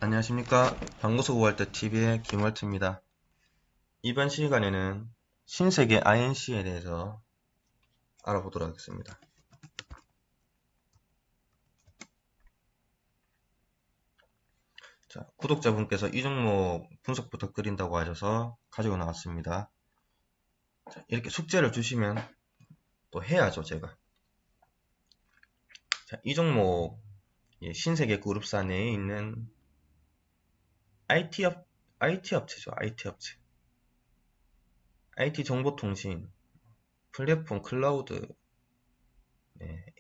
안녕하십니까. 방구석 월드 TV의 김월트입니다. 이번 시간에는 신세계 INC에 대해서 알아보도록 하겠습니다. 자, 구독자분께서 이 종목 분석 부탁드린다고 하셔서 가지고 나왔습니다. 자, 이렇게 숙제를 주시면 또 해야죠, 제가. 자, 이 종목 신세계 그룹사 내에 있는 IT 업체죠. IT 업체. IT 정보통신, 플랫폼, 클라우드,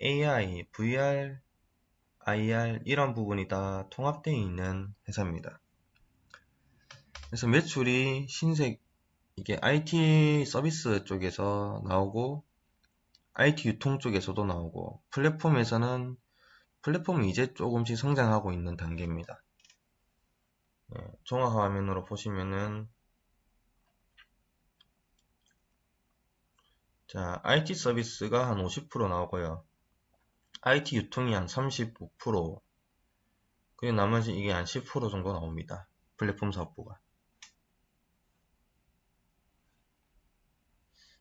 AI, VR, IR 이런 부분이 다 통합되어 있는 회사입니다. 그래서 매출이 이게 IT 서비스 쪽에서 나오고 IT 유통 쪽에서도 나오고 플랫폼이 이제 조금씩 성장하고 있는 단계입니다. 종합화면으로 보시면은 자, IT 서비스가 한 50% 나오고요. IT 유통이 한 35%, 그리고 나머지 이게 한 10% 정도 나옵니다. 플랫폼 사업부가.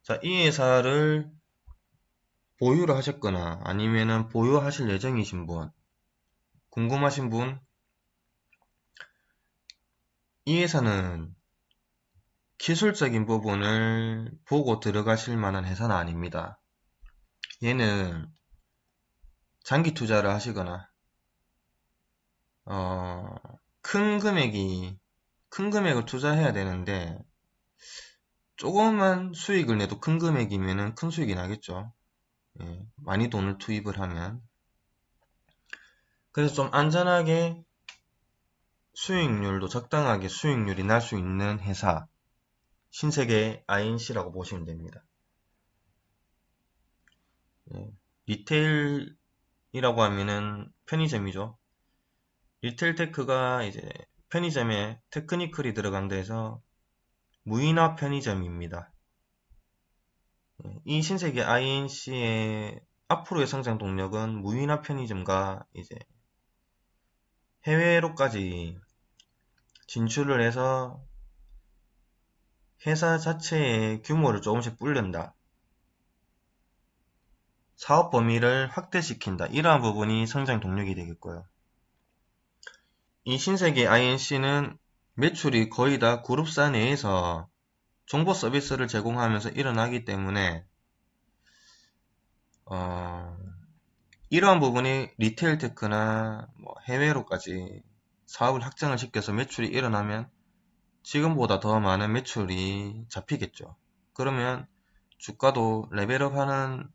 자, 이 회사를 보유를 하셨거나 아니면은 보유하실 예정이신 분, 궁금하신 분, 이 회사는 기술적인 부분을 보고 들어가실 만한 회사는 아닙니다. 얘는 장기 투자를 하시거나 큰 금액을 투자해야 되는데 조금만 수익을 내도 큰 금액이면은 큰 수익이 나겠죠. 많이 돈을 투입을 하면. 그래서 좀 안전하게 수익률도 적당하게 수익률이 날 수 있는 회사, 신세계 INC라고 보시면 됩니다. 리테일이라고 하면은 편의점이죠. 리테일 테크가 이제 편의점에 테크니컬이 들어간 데서 무인화 편의점입니다. 이 신세계 INC의 앞으로의 성장 동력은 무인화 편의점과 이제 해외로까지 진출을 해서 회사 자체의 규모를 조금씩 불린다. 사업 범위를 확대시킨다. 이러한 부분이 성장 동력이 되겠고요. 이 신세계 INC는 매출이 거의 다 그룹사 내에서 정보 서비스를 제공하면서 일어나기 때문에 이러한 부분이 리테일 테크나 해외로까지 사업을 확장을 시켜서 매출이 일어나면 지금보다 더 많은 매출이 잡히겠죠. 그러면 주가도 레벨업하는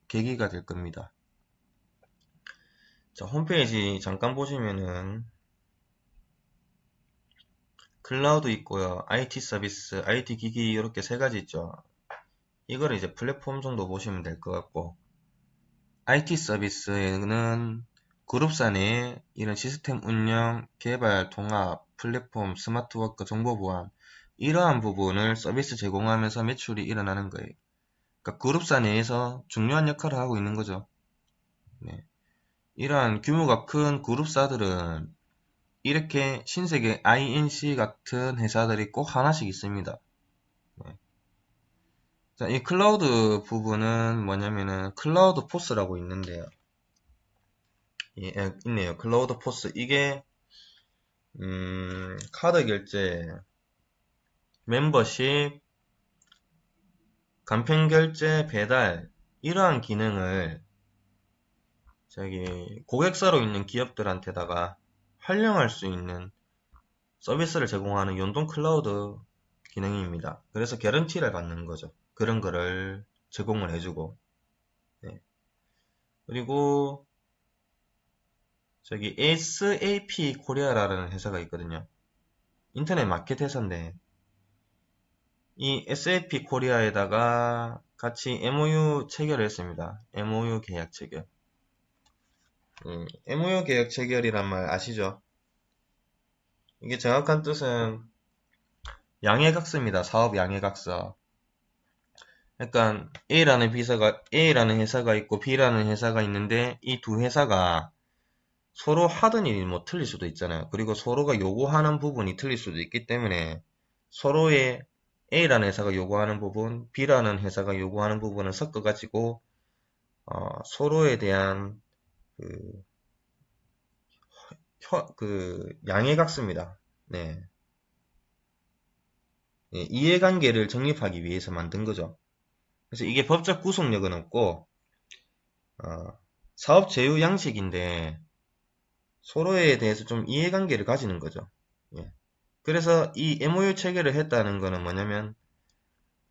계기가 될 겁니다. 자, 홈페이지 잠깐 보시면은 클라우드 있고요. IT 서비스, IT 기기 이렇게 세 가지 있죠. 이거를 이제 플랫폼 정도 보시면 될 것 같고, IT 서비스에는 그룹사 내에 이런 시스템 운영, 개발, 통합, 플랫폼, 스마트워크, 정보 보안 이러한 부분을 서비스 제공하면서 매출이 일어나는 거예요. 그러니까 그룹사 내에서 중요한 역할을 하고 있는 거죠. 이러한 규모가 큰 그룹사들은 이렇게 신세계 INC 같은 회사들이 꼭 하나씩 있습니다. 자, 이 클라우드 부분은 뭐냐면은 클라우드 포스라고 있는데요. 있네요. 클라우드 포스. 이게 카드 결제, 멤버십, 간편 결제, 배달 이러한 기능을 고객사로 있는 기업들한테다가 활용할 수 있는 서비스를 제공하는 연동 클라우드 기능입니다. 그래서 개런티를 받는 거죠. 그런 거를 제공을 해주고, 그리고 SAP 코리아라는 회사가 있거든요. 인터넷 마켓 회사인데 이 SAP 코리아에다가 같이 MOU 체결을 했습니다. MOU 계약 체결. MOU 계약 체결이란 말 아시죠? 이게 정확한 뜻은 양해각서입니다. 사업 양해각서. 그러니까 A라는 회사가 있고 B라는 회사가 있는데 이 두 회사가 서로 하던 일이 뭐 틀릴 수도 있잖아요. 그리고 서로가 요구하는 부분이 틀릴 수도 있기 때문에 서로의 A라는 회사가 요구하는 부분, B라는 회사가 요구하는 부분을 섞어가지고 서로에 대한 그, 양해각서입니다. 네. 예, 이해관계를 정립하기 위해서 만든 거죠. 그래서 이게 법적 구속력은 없고 사업 제휴 양식인데 서로에 대해서 좀 이해관계를 가지는 거죠. 예. 그래서 이 MOU 체결을 했다는 거는 뭐냐면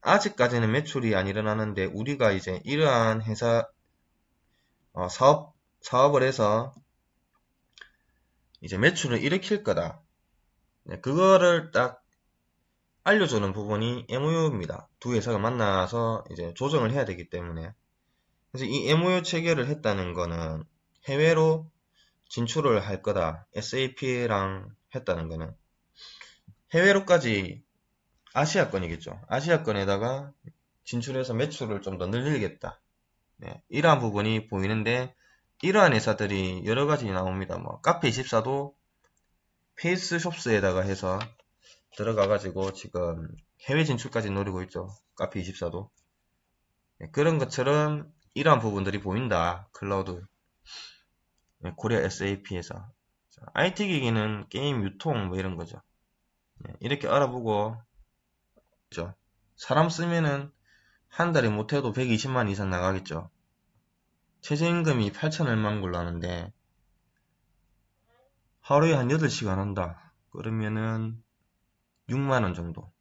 아직까지는 매출이 안 일어나는데 우리가 이제 이러한 회사 사업을 해서 이제 매출을 일으킬 거다. 네, 그거를 딱 알려주는 부분이 MOU입니다. 두 회사가 만나서 이제 조정을 해야 되기 때문에. 그래서 이 MOU 체결을 했다는 거는 해외로 진출을 할 거다. SAP랑 했다는 거는 해외로까지 아시아권이겠죠. 아시아권에다가 진출해서 매출을 좀 더 늘리겠다. 네, 이러한 부분이 보이는데 이러한 회사들이 여러 가지 나옵니다. 뭐 카페24도 페이스숍스에다가 해서 들어가가지고 지금 해외 진출까지 노리고 있죠. 카페24도. 네, 그런 것처럼 이러한 부분들이 보인다. 클라우드 네, 코리아 SAP에서 IT 기기는 게임 유통 뭐 이런 거죠. 네, 이렇게 알아보고 있죠. 사람 쓰면은 한 달에 못해도 120만 이상 나가겠죠. 최저임금이 8천 얼마인 걸로 아는데 하루에 한 8시간 한다. 그러면은 6만원 정도.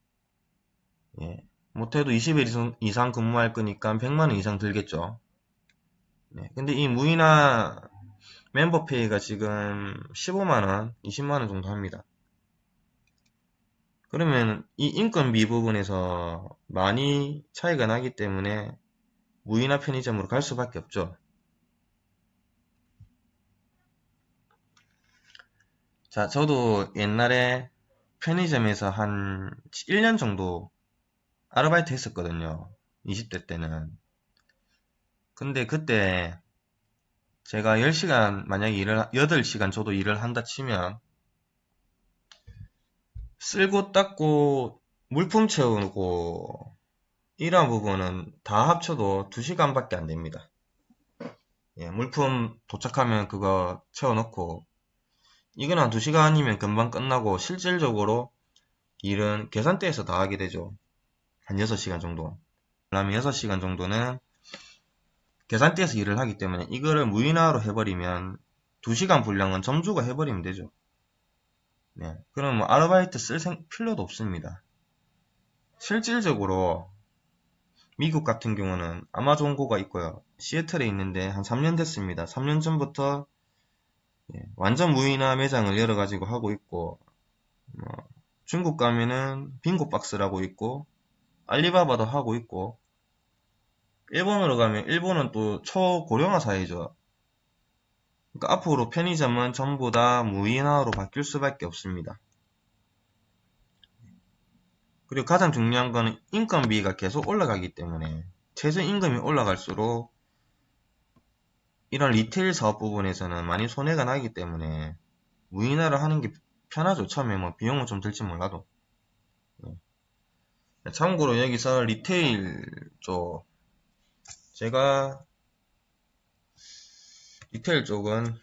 예. 못해도 20일 이상 근무할 거니까 100만원 이상 들겠죠. 네. 근데 이 무이나 멤버페이가 지금 15만원, 20만원 정도 합니다. 그러면 이 인건비 부분에서 많이 차이가 나기 때문에 무이나 편의점으로 갈 수밖에 없죠. 자, 저도 옛날에 편의점에서 한 1년 정도 아르바이트 했었거든요. 20대 때는. 근데 그때 제가 10시간 만약에 8시간 저도 일을 한다 치면 쓸고 닦고 물품 채우고 이러한 부분은 다 합쳐도 2시간밖에 안 됩니다. 예, 물품 도착하면 그거 채워놓고 이건 한 2시간이면 금방 끝나고 실질적으로 일은 계산대에서 다 하게 되죠. 한 6시간 정도. 그러면 6시간 정도는 계산대에서 일을 하기 때문에 이거를 무인화로 해버리면 2시간 분량은 점주가 해버리면 되죠. 네. 그럼 뭐 아르바이트 쓸 필요도 없습니다. 실질적으로 미국 같은 경우는 아마존고가 있고요. 시애틀에 있는데 한 3년 됐습니다. 3년 전부터 완전 무인화 매장을 열어가지고 하고 있고 뭐 중국 가면은 빙고박스라고 있고 알리바바도 하고 있고 일본으로 가면 일본은 또 초고령화 사회죠. 그러니까 앞으로 편의점은 전부 다 무인화로 바뀔 수밖에 없습니다. 그리고 가장 중요한 거는 인건비가 계속 올라가기 때문에 최저임금이 올라갈수록 이런 리테일 사업 부분에서는 많이 손해가 나기 때문에 무인화를 하는 게 편하죠. 처음에 뭐 비용은 좀 들지 몰라도. 참고로 여기서 리테일 쪽 제가 리테일 쪽은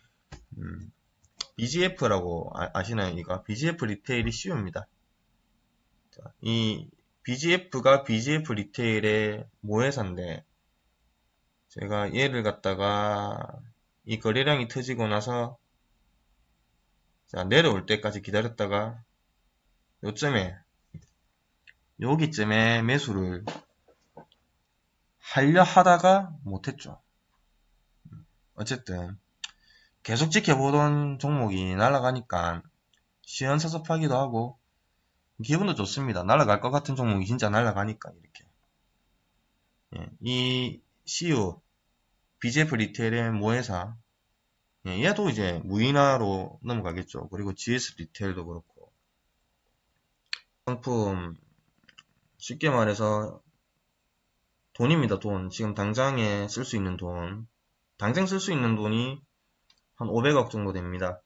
BGF라고 아시나요? 이거 BGF 리테일이 쉬웁니다. 이 BGF가 BGF 리테일의 모회사인데 제가 얘를 갖다가 이 거래량이 터지고 나서 자, 내려올 때까지 기다렸다가 여기쯤에 매수를 하려 하다가 못했죠. 어쨌든 계속 지켜보던 종목이 날아가니까 시원섭섭하기도 하고 기분도 좋습니다. 날아갈 것 같은 종목이 진짜 날아가니까 이렇게. 예, 이 CU BGF 리테일의 모회사 얘도 이제 무인화로 넘어가겠죠. 그리고 GS 리테일도 그렇고 상품 쉽게 말해서 돈입니다. 돈. 지금 당장에 쓸 수 있는 돈. 당장 쓸 수 있는 돈이 한 500억 정도 됩니다.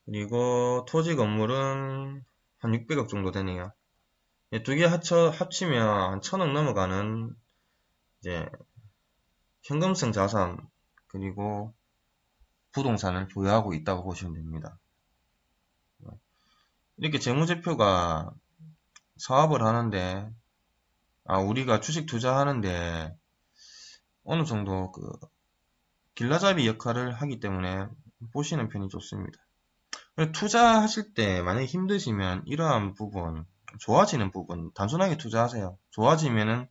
그리고 토지 건물은 한 600억 정도 되네요. 두 개 합치면 한 1000억 넘어가는 이제 현금성 자산 그리고 부동산을 보유하고 있다고 보시면 됩니다. 이렇게 재무제표가 사업을 하는데 우리가 주식 투자하는데 어느 정도 그 길라잡이 역할을 하기 때문에 보시는 편이 좋습니다. 투자하실 때 만약에 힘드시면 이러한 부분, 좋아지는 부분 단순하게 투자하세요. 좋아지면은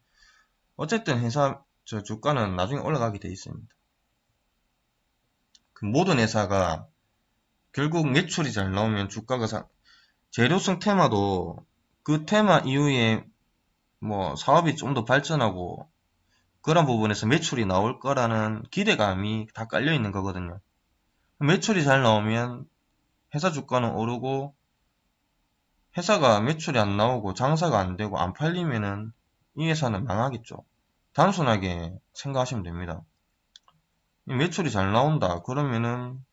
어쨌든 회사 주가는 나중에 올라가게 돼 있습니다. 그 모든 회사가 결국 매출이 잘 나오면 주가가 재료성 테마도 그 테마 이후에 뭐 사업이 좀 더 발전하고 그런 부분에서 매출이 나올 거라는 기대감이 다 깔려 있는 거거든요. 매출이 잘 나오면 회사 주가는 오르고 회사가 매출이 안 나오고 장사가 안 되고 안 팔리면은 이 회사는 망하겠죠. 단순하게 생각하시면 됩니다. 매출이 잘 나온다 그러면은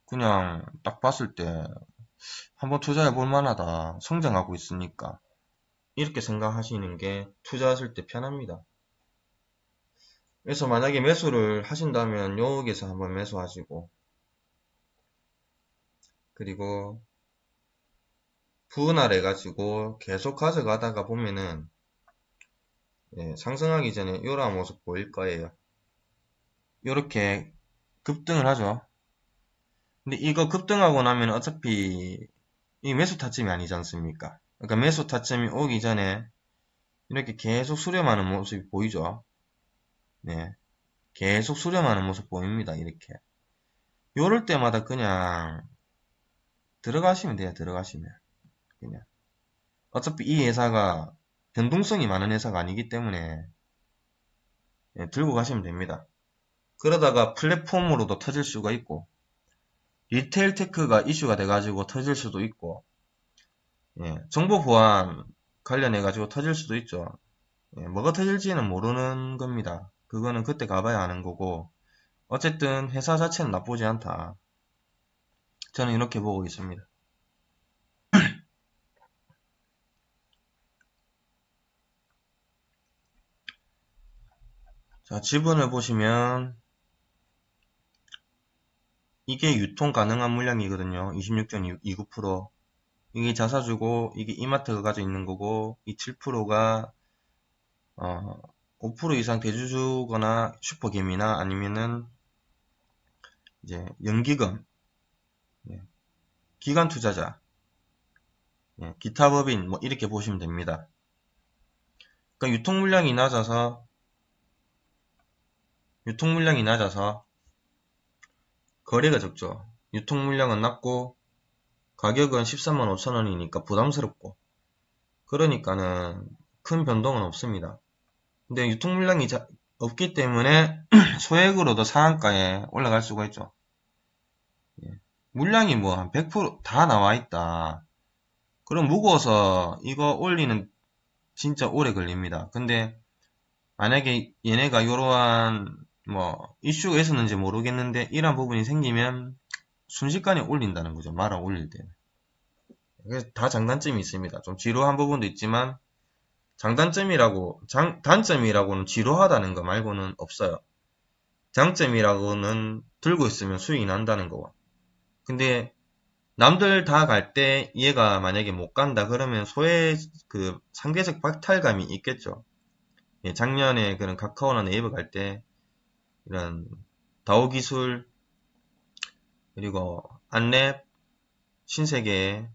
그냥 딱 봤을 때 한번 투자해 볼 만하다. 성장하고 있으니까. 이렇게 생각하시는 게 투자하실 때 편합니다. 그래서 만약에 매수를 하신다면 여기에서 한번 매수하시고 그리고 분할해 가지고 계속 가져가다가 보면은 상승하기 전에 이러한 모습 보일 거예요. 이렇게 급등을 하죠. 근데 이거 급등하고 나면 어차피 이 매수 타점이 아니지 않습니까? 그러니까 매수 타점이 오기 전에 이렇게 계속 수렴하는 모습이 보이죠. 네, 계속 수렴하는 모습 보입니다. 이렇게 요럴 때마다 그냥 들어가시면 돼요. 들어가시면 그냥 어차피 이 회사가 변동성이 많은 회사가 아니기 때문에 들고 가시면 됩니다. 그러다가 플랫폼으로도 터질 수가 있고 리테일 테크가 이슈가 돼가지고 터질 수도 있고 정보 보안 관련해가지고 터질 수도 있죠. 뭐가 터질지는 모르는 겁니다. 그거는 그때 가봐야 아는 거고 어쨌든 회사 자체는 나쁘지 않다. 저는 이렇게 보고 있습니다. 자, 지분을 보시면 이게 유통 가능한 물량이거든요. 26.29%. 이게 자사주고 이게 이마트가 가지고 있는 거고 이 7%가 5% 이상 대주주거나 슈퍼개미나 아니면은 이제 연기금, 기관 투자자, 기타 법인 뭐 이렇게 보시면 됩니다. 그러니까 유통 물량이 낮아서 거래가 적죠. 유통 물량은 낮고 가격은 13만 5천원이니까 부담스럽고 그러니까는 큰 변동은 없습니다. 근데 유통 물량이 없기 때문에 소액으로도 상한가에 올라갈 수가 있죠. 물량이 뭐 한 100%다 나와 있다. 그럼 무거워서 이거 올리는 진짜 오래 걸립니다. 근데 만약에 얘네가 이러한 뭐 이슈가 있었는지 모르겠는데 이런 부분이 생기면 순식간에 올린다는 거죠. 말아 올릴 때는. 그래서 다 장단점이 있습니다. 좀 지루한 부분도 있지만 단점이라고는 지루하다는 거 말고는 없어요. 장점이라고는 들고 있으면 수익이 난다는 거. 근데 남들 다 갈 때 얘가 만약에 못 간다 그러면 그 상대적 박탈감이 있겠죠. 작년에 그런 카카오나 네이버 갈 때 이런 다오 기술 그리고 안랩, 신세계,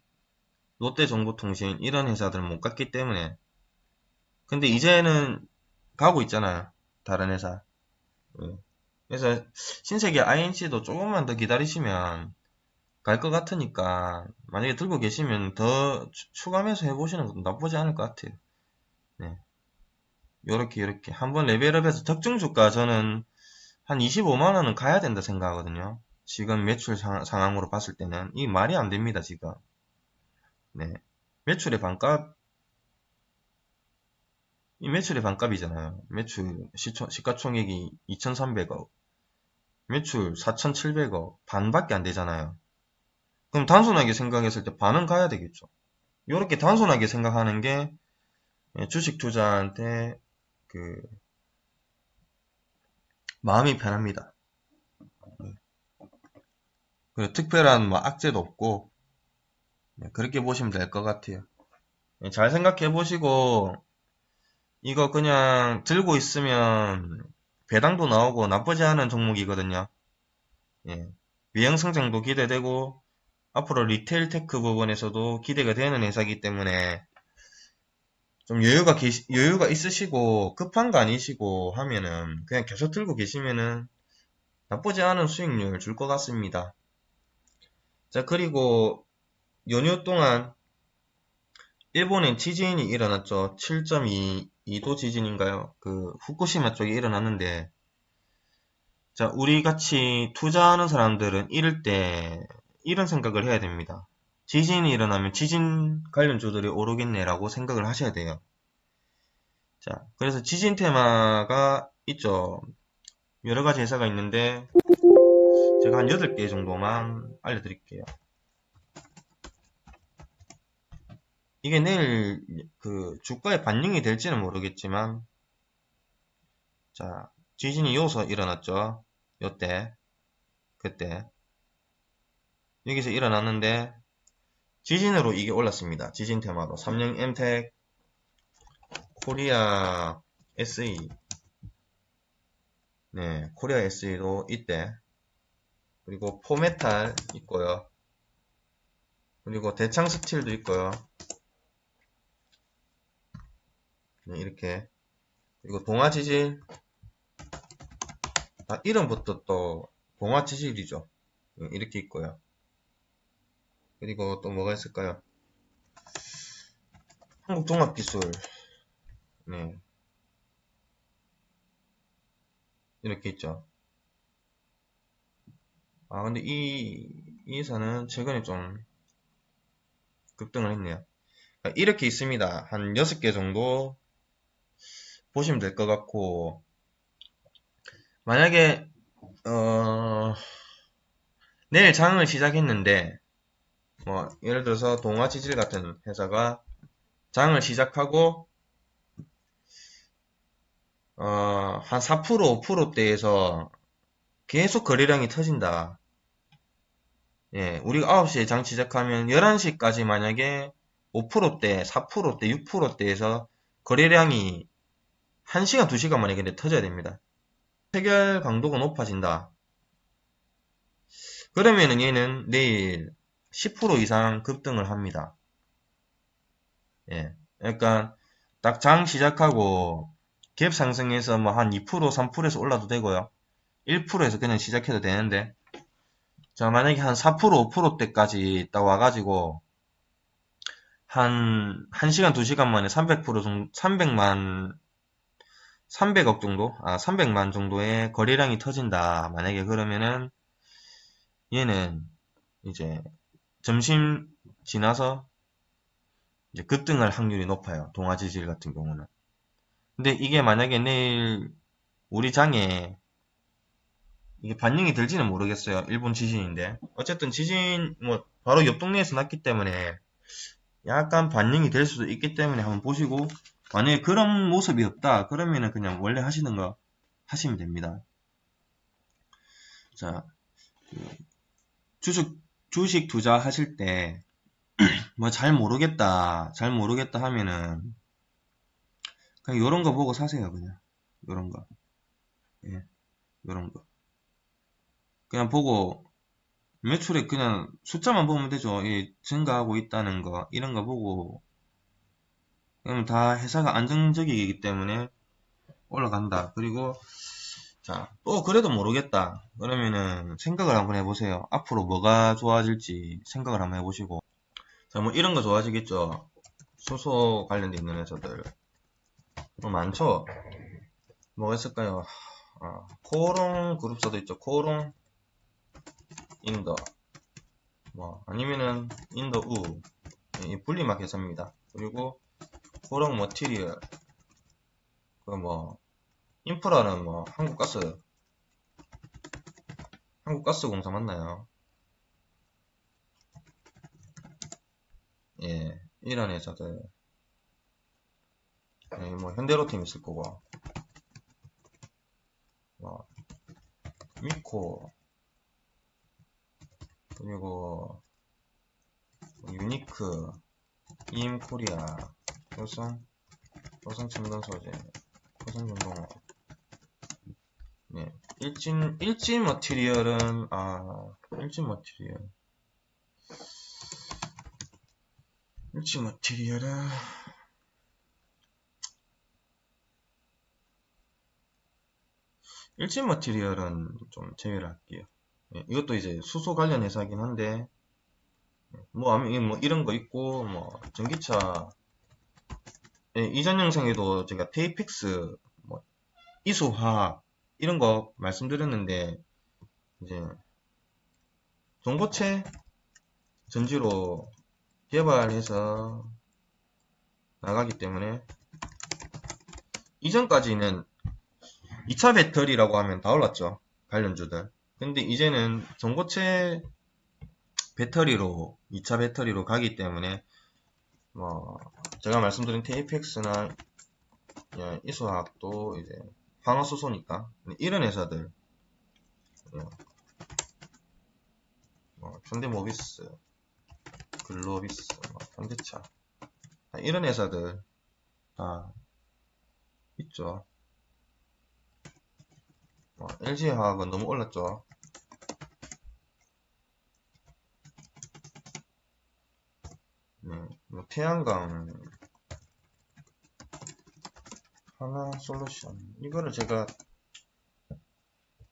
롯데정보통신 이런 회사들은 못 갔기 때문에 근데 이제는 가고 있잖아요. 다른 회사. 그래서 신세계 INC도 조금만 더 기다리시면 갈 것 같으니까 만약에 들고 계시면 더 추가 매수 해보시는 것도 나쁘지 않을 것 같아요. 네. 요렇게 한번 레벨업해서 적정 주가 저는 한 25만원은 가야 된다 생각하거든요. 지금 매출 상황으로 봤을 때는 이 말이 안 됩니다. 지금 네. 매출의 반값 이 매출의 반값이잖아요. 매출 시가총액이 2,300억 매출 4,700억, 반밖에 안 되잖아요. 그럼 단순하게 생각했을 때 반은 가야 되겠죠. 이렇게 단순하게 생각하는 게 주식 투자한테 그 마음이 편합니다. 그리고 특별한 뭐 악재도 없고 그렇게 보시면 될 것 같아요. 잘 생각해 보시고 이거 그냥 들고 있으면 배당도 나오고 나쁘지 않은 종목이거든요. 예. 외형 성장도 기대되고 앞으로 리테일 테크 부분에서도 기대가 되는 회사이기 때문에 좀 여유가 있으시고 급한 거 아니시고 하면은 그냥 계속 들고 계시면은 나쁘지 않은 수익률 줄 것 같습니다. 자, 그리고 연휴 동안 일본엔 지진이 일어났죠. 7.2도 지진인가요? 그 후쿠시마 쪽에 일어났는데 자, 우리 같이 투자하는 사람들은 이럴 때 이런 생각을 해야 됩니다. 지진이 일어나면 지진 관련주들이 오르겠네라고 생각을 하셔야 돼요. 자, 그래서 지진 테마가 있죠. 여러 가지 회사가 있는데 제가 한 8개 정도만 알려드릴게요. 이게 내일 그 주가에 반영이 될지는 모르겠지만 자, 지진이 요서 일어났죠. 요때 그때 여기서 일어났는데 지진으로 이게 올랐습니다. 지진 테마로 삼성 엠텍, 코리아 SE 네, 코리아 SE도 이때 그리고 포메탈 있고요. 그리고 대창 스틸도 있고요. 네, 이렇게 그리고 동아지질 이름부터 또 동아지질이죠. 네, 이렇게 있고요. 그리고 또 뭐가 있을까요? 한국종합기술 네, 이렇게 있죠. 근데 이 회사는 최근에 좀 급등을 했네요. 이렇게 있습니다. 한 6개 정도 보시면 될 것 같고 만약에 내일 장을 시작했는데 뭐 예를 들어서 동아지질 같은 회사가 장을 시작하고 한 4% 5%대에서 계속 거래량이 터진다. 예, 우리가 9시에 장 시작하면 11시까지 만약에 5%대, 4%대, 6%대에서 거래량이 1시간, 2시간 만에 근데 터져야 됩니다. 체결 강도가 높아진다. 그러면은 얘는 내일 10% 이상 급등을 합니다. 예. 그러니까 딱 장 시작하고 갭 상승해서 뭐 한 2%, 3%에서 올라도 되고요. 1%에서 그냥 시작해도 되는데 자, 만약에 한 4%, 5%대까지 딱 와가지고 한 1시간, 2시간 만에 300% 정도, 300억 정도? 300만 정도의 거래량이 터진다. 만약에 그러면은 얘는 이제 점심 지나서 이제 급등할 확률이 높아요. 동아지질 같은 경우는. 근데 이게 만약에 내일 우리 장에 이게 반영이 될지는 모르겠어요. 일본 지진인데. 어쨌든 지진 뭐 바로 옆 동네에서 났기 때문에 약간 반영이 될 수도 있기 때문에 한번 보시고 만약에 그런 모습이 없다 그러면은 그냥 원래 하시는 거 하시면 됩니다. 자, 주식 투자 하실 때 뭐 잘 모르겠다 하면은 그냥 요런 거 보고 사세요. 그냥 요런 거. 예, 요런 거. 그냥 보고 매출에 그냥 숫자만 보면 되죠. 예, 증가하고 있다는 거 이런 거 보고 그러면 다 회사가 안정적이기 때문에 올라간다. 그리고 자, 또 그래도 모르겠다. 그러면은 생각을 한번 해보세요. 앞으로 뭐가 좋아질지 생각을 한번 해보시고. 자, 뭐 이런 거 좋아지겠죠. 수소 관련돼 있는 회사들. 뭐 많죠. 뭐가 있을까요? 코오롱 그룹사도 있죠. 코오롱 인더. 뭐 아니면은 인더우. 이 분리막 회사입니다. 그리고 코오롱 머티리얼. 그 뭐 인프라는 뭐 한국가스. 한국가스공사 맞나요? 예, 이런 회사들. 예, 뭐 현대로템 있을 거고, 뭐 미코, 그리고 유니크, 이엠코리아, 효성첨단소재, 효성중공업. 네, 일진 머티리얼은 일진 머티리얼은 일진 머티리얼은 좀 제외를 할게요. 예, 이것도 이제 수소 관련 회사긴 한데 뭐 이런 거 있고 뭐 전기차, 예, 이전 영상에도 제가 테이픽스, 뭐 이소화학 이런 거 말씀드렸는데 이제 전고체 전지로 개발해서 나가기 때문에 이전까지는 2차 배터리라고 하면 다 올랐죠. 관련주들. 근데 이제는 전고체 배터리로 2차 배터리로 가기 때문에 뭐 제가 말씀드린 TAPX나 이소화학도 이제 황화수소니까 이런 회사들, 현대모비스, 글로비스, 현대차 이런 회사들 다 있죠. LG화학은 너무 올랐죠. 네, 뭐 태양광, 하나솔루션 이거를 제가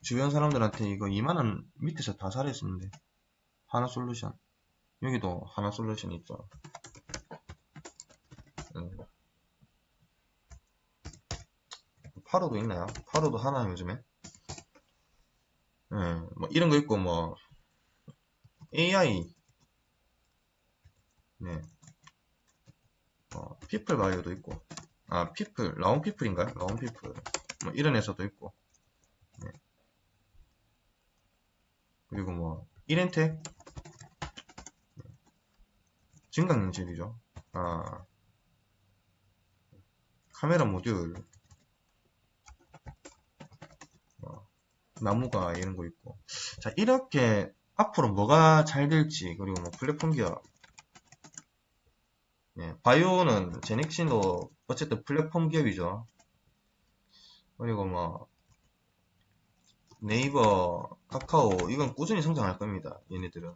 주변 사람들한테 이거 2만원 밑에서 다 사랬었는데 하나솔루션 여기도 하나솔루션 있죠. 네. 파로도 있나요? 파로도 하나 요즘에? 네, 뭐 이런 거 있고 뭐 AI, 네, 피플바이오도 있고, 라온피플인가요? 라온피플, 뭐 이런 회사도 있고, 네. 그리고 뭐 이렌텍, 증강현실이죠. 카메라 모듈, 나무가 이런 거 있고. 자, 이렇게 앞으로 뭐가 잘 될지, 그리고 뭐 플랫폼 기업, 네, 바이오는 제닉신도 어쨌든 플랫폼 기업이죠. 그리고 뭐 네이버, 카카오 이건 꾸준히 성장할 겁니다. 얘네들은.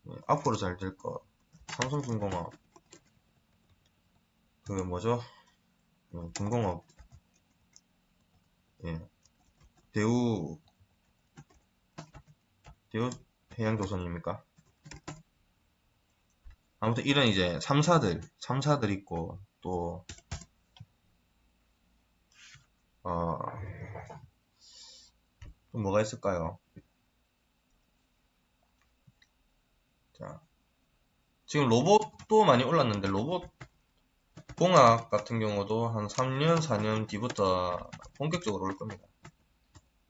네, 앞으로 잘 될 거. 삼성중공업, 그 뭐죠? 중공업, 예, 대우 해양조선입니까? 아무튼 이런 이제 3사들 있고 또 어, 또 뭐가 있을까요? 자, 지금 로봇도 많이 올랐는데 로봇 공학 같은 경우도 한 3년, 4년 뒤부터 본격적으로 올 겁니다.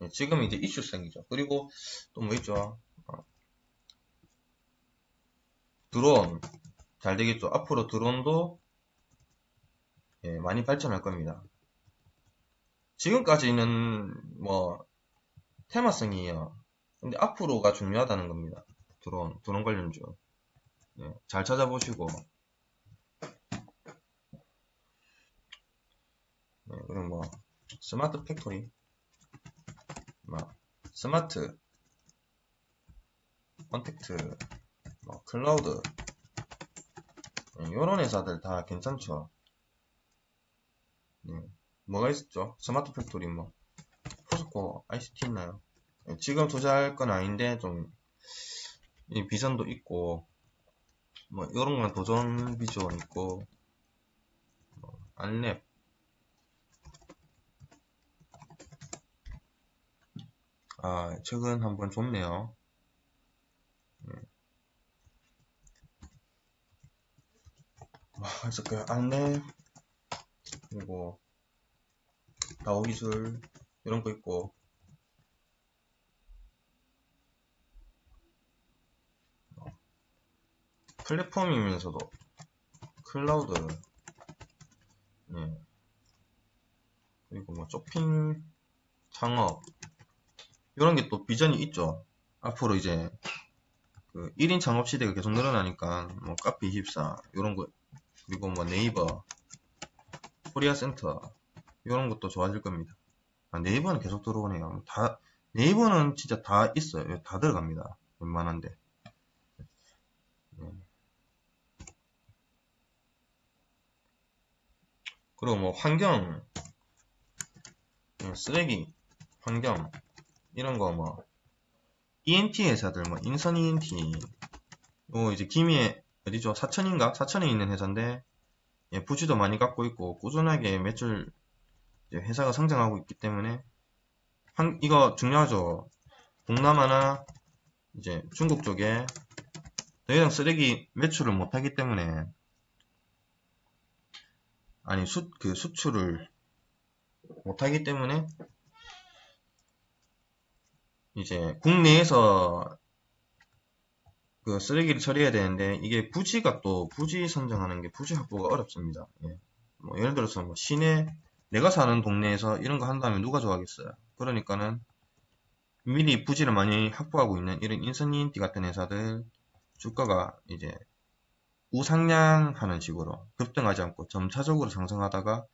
예, 지금 이제 이슈성이죠. 그리고 또 뭐 있죠? 드론 잘 되겠죠. 앞으로 드론도 예, 많이 발전할 겁니다. 지금까지는 뭐 테마성이에요. 근데 앞으로가 중요하다는 겁니다. 드론 관련주. 예, 잘 찾아보시고. 예, 그리고 뭐 스마트 팩토리, 뭐 스마트 컨택트, 뭐 클라우드, 예, 이런 회사들 다 괜찮죠. 예, 뭐가 있었죠? 스마트 팩토리, 뭐 포스코, ICT 있나요? 예, 지금 투자할 건 아닌데 좀 이 비전도 있고 뭐 이런 건 도전 비전 있고 안랩, 최근 한번 좋네요. 그래서 그 안랩 그리고 다오기술 이런 거 있고 플랫폼이면서도 클라우드, 예. 그리고 뭐 쇼핑, 창업, 이런 게 또 비전이 있죠. 앞으로 이제 그 1인 창업 시대가 계속 늘어나니까 뭐 카페24 이런 거, 그리고 뭐 네이버, 코리아센터 이런 것도 좋아질 겁니다. 아, 네이버는 계속 들어오네요. 네이버는 진짜 다 있어요. 다 들어갑니다. 웬만한데. 네. 그리고 뭐 환경, 쓰레기, 환경 이런 거 뭐 ENT 회사들 뭐 인선 ENT 요 이제 김해 어디죠? 사천인가? 사천에 있는 회사인데 예, 부지도 많이 갖고 있고 꾸준하게 매출 회사가 성장하고 있기 때문에 이거 중요하죠. 동남아나 이제 중국 쪽에 더 이상 쓰레기 매출을 못하기 때문에 아니 그 수출을 못하기 때문에 이제 국내에서 그 쓰레기를 처리해야 되는데 이게 부지가 또 부지 선정하는 게 부지 확보가 어렵습니다. 예. 뭐 예를 들어서 뭐 시내 내가 사는 동네에서 이런 거 한다면 누가 좋아하겠어요. 그러니까는 미리 부지를 많이 확보하고 있는 이런 인선인티 같은 회사들 주가가 이제 우상향하는 식으로 급등하지 않고 점차적으로 상승하다가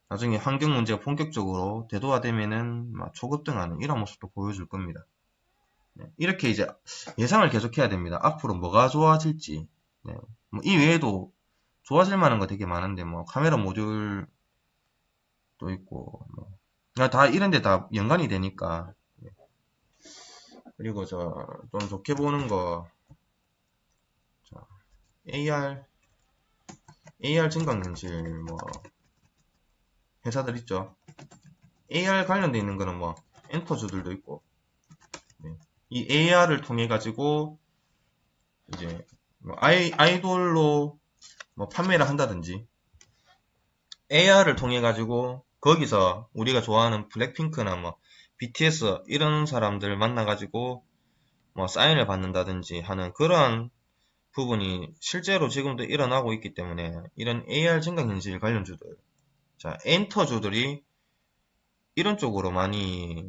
나중에 환경 문제가 본격적으로 대두화되면은 초급등하는 이런 모습도 보여줄 겁니다. 네, 이렇게 이제 예상을 계속해야 됩니다. 앞으로 뭐가 좋아질지. 네, 뭐이 외에도 좋아질 만한 거 되게 많은데 뭐 카메라 모듈도 있고 다 이런데 다 연관이 되니까. 네. 그리고 저 좀 좋게 보는 거 자, AR 증강현실 뭐 회사들 있죠. AR 관련돼 있는 거는 뭐 엔터주들도 있고 네. 이 AR을 통해 가지고 이제 뭐 아이돌로 뭐 판매를 한다든지 AR을 통해 가지고 거기서 우리가 좋아하는 블랙핑크나 뭐 BTS 이런 사람들 만나 가지고 뭐 사인을 받는다든지 하는 그러한 부분이 실제로 지금도 일어나고 있기 때문에 이런 AR 증강현실 관련주들 자 엔터주들이 이런 쪽으로 많이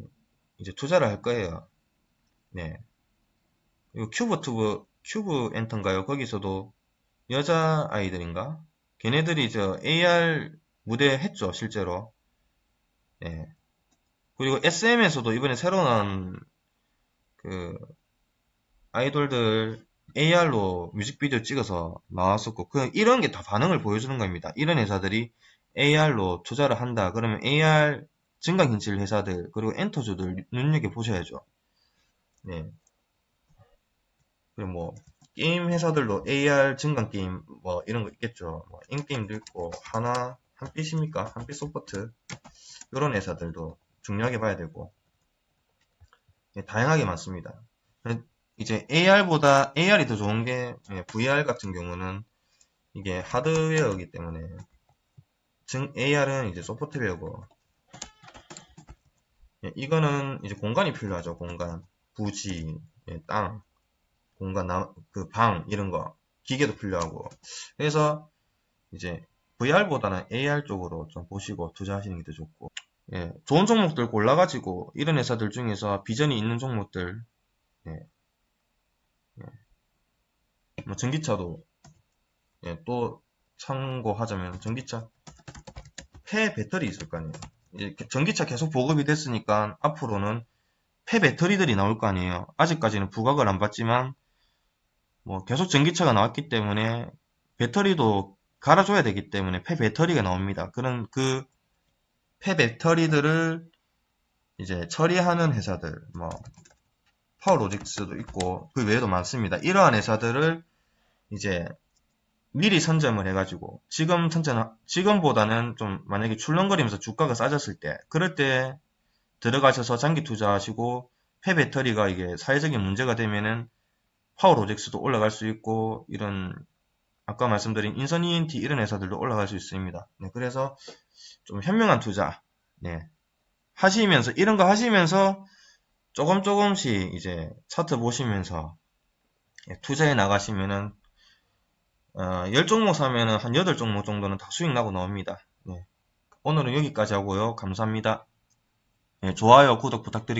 이제 투자를 할 거예요. 네. 그리고 큐브 엔터인가요? 거기서도 여자 아이들인가? 걔네들이 저 AR 무대 했죠, 실제로. 예. 그리고 SM에서도 이번에 새로 나온 그 아이돌들 AR로 뮤직비디오 찍어서 나왔었고, 이런 게 다 반응을 보여주는 겁니다. 이런 회사들이 AR로 투자를 한다. 그러면 AR 증강현실 회사들, 그리고 엔터주들 눈여겨보셔야죠. 네. 그리고 뭐, 게임 회사들도 AR 증강 게임 뭐 이런 거 있겠죠. 뭐 인게임도 있고 한빛입니까? 한빛 소프트 이런 회사들도 중요하게 봐야 되고 예, 다양하게 많습니다. 이제 AR이 더 좋은 게 VR 같은 경우는 이게 하드웨어이기 때문에 AR은 이제 소프트웨어고 예, 이거는 이제 공간이 필요하죠. 공간, 부지, 땅, 공간, 그 방 이런 거 기계도 필요하고 그래서 이제 VR보다는 AR 쪽으로 좀 보시고 투자하시는 게 더 좋고 예, 좋은 종목들 골라가지고 이런 회사들 중에서 비전이 있는 종목들 예, 뭐 전기차도 예, 또 참고하자면 전기차 폐 배터리 있을 거 아니에요. 전기차 계속 보급이 됐으니까 앞으로는 폐 배터리들이 나올 거 아니에요. 아직까지는 부각을 안 받지만 뭐 계속 전기차가 나왔기 때문에 배터리도 갈아줘야 되기 때문에 폐 배터리가 나옵니다. 그런 그 폐 배터리들을 이제 처리하는 회사들 뭐 파워로직스도 있고 그 외에도 많습니다. 이러한 회사들을 이제 미리 선점을 해가지고 지금보다는 좀 만약에 출렁거리면서 주가가 싸졌을 때 그럴 때 들어가셔서 장기 투자하시고 폐배터리가 이게 사회적인 문제가 되면은 파워로직스도 올라갈 수 있고 이런 아까 말씀드린 인선 ENT 이런 회사들도 올라갈 수 있습니다. 네, 그래서 좀 현명한 투자 네, 하시면서 이런 거 하시면서 조금씩 이제 차트 보시면서 투자해 나가시면은 10종목 사면은 한 8종목 정도는 다 수익 나고 나옵니다. 네. 오늘은 여기까지 하고요. 감사합니다. 네, 좋아요, 구독 부탁드립니다.